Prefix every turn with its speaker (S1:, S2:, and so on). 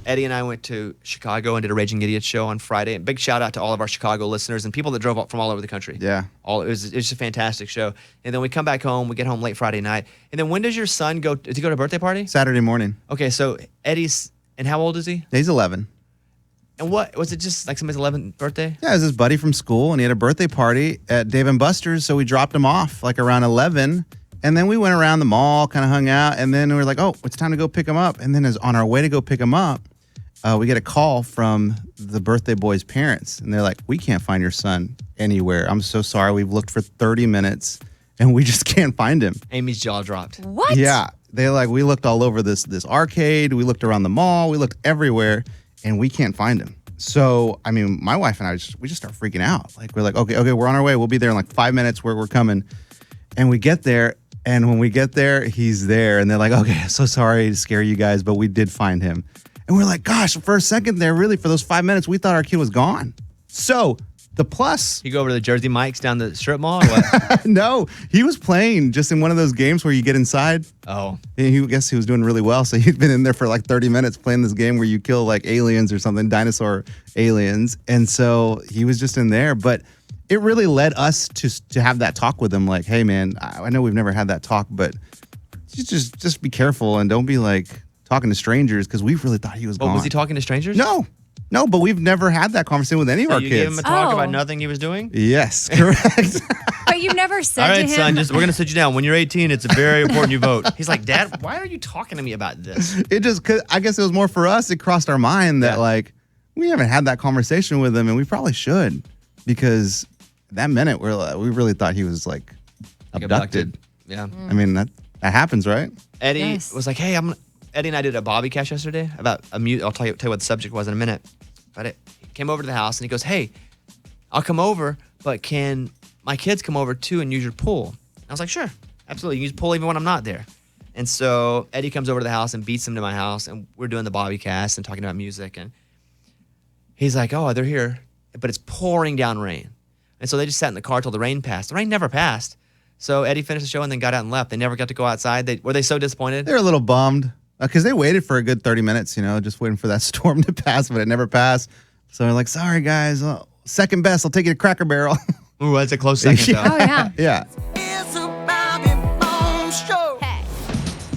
S1: Eddie and I went to Chicago and did a Raging Idiot show on Friday. And big shout out to all of our Chicago listeners and people that drove up from all over the country.
S2: Yeah.
S1: It was just a fantastic show. And then we come back home. We get home late Friday night. And then when does your son go? Does he go to a birthday party?
S2: Saturday morning.
S1: Okay, so Eddie's, and how old is he?
S2: He's 11.
S1: And what, was it just like somebody's 11th birthday?
S2: Yeah, it was his buddy from school, and he had a birthday party at Dave & Buster's, so we dropped him off like around 11. And then we went around the mall, kind of hung out, and then we were like, oh, it's time to go pick him up. And then on our way to go pick him up, we get a call from the birthday boy's parents. And they're like, we can't find your son anywhere. I'm so sorry. We've looked for 30 minutes, and we just can't find him.
S1: Amy's jaw dropped.
S3: What?
S2: Yeah. They're like, we looked all over this arcade. We looked around the mall. We looked everywhere, and we can't find him. So, I mean, my wife and I, we just start freaking out. Like, we're like, okay, we're on our way. We'll be there in like 5 minutes. We're coming. And we get there. And when we get there, he's there. And they're like, okay, so sorry to scare you guys, but we did find him. And we're like, gosh, for a second there, really, for those 5 minutes, we thought our kid was gone. So the plus.
S1: You go over to the Jersey Mike's down the strip mall or what?
S2: No, he was playing just in one of those games where you get inside.
S1: Oh.
S2: And I guess he was doing really well. So he'd been in there for like 30 minutes playing this game where you kill like aliens or something, dinosaur aliens. And so he was just in there. But it really led us to have that talk with him. Like, hey, man, I know we've never had that talk, but just be careful and don't be like talking to strangers because we really thought he was gone.
S1: Was he talking to strangers?
S2: No, but we've never had that conversation with any of our
S1: you
S2: kids.
S1: gave him a talk about nothing he was doing?
S2: Yes, correct.
S3: But you've never said
S1: All
S3: to
S1: right,
S3: him.
S1: son, we're going to sit you down. When you're 18, it's very important you vote. He's like, Dad, why are you talking to me about this?
S2: I guess it was more for us. It crossed our mind that like we haven't had that conversation with him, and we probably should because that minute we really thought he was like abducted.
S1: Yeah.
S2: I mean that happens, right?
S1: Eddie was like, hey, Eddie and I did a Bobby Cash yesterday about a mute. I'll tell you what the subject was in a minute. But he came over to the house and he goes, hey, I'll come over, but can my kids come over too and use your pool? I was like, sure, absolutely. You can use the pool even when I'm not there. And so Eddie comes over to the house and beats him to my house, and we're doing the Bobby Cast and talking about music. And he's like, oh, they're here, but it's pouring down rain. And so they just sat in the car till the rain passed. The rain never passed. So Eddie finished the show and then got out and left. They never got to go outside. Were they so disappointed?
S2: They were a little bummed because they waited for a good 30 minutes, just waiting for that storm to pass, but it never passed. So they're like, sorry, guys. Second best, I'll take you to Cracker Barrel.
S1: Ooh, that's a close second, though.
S3: Oh, yeah.
S2: Yeah.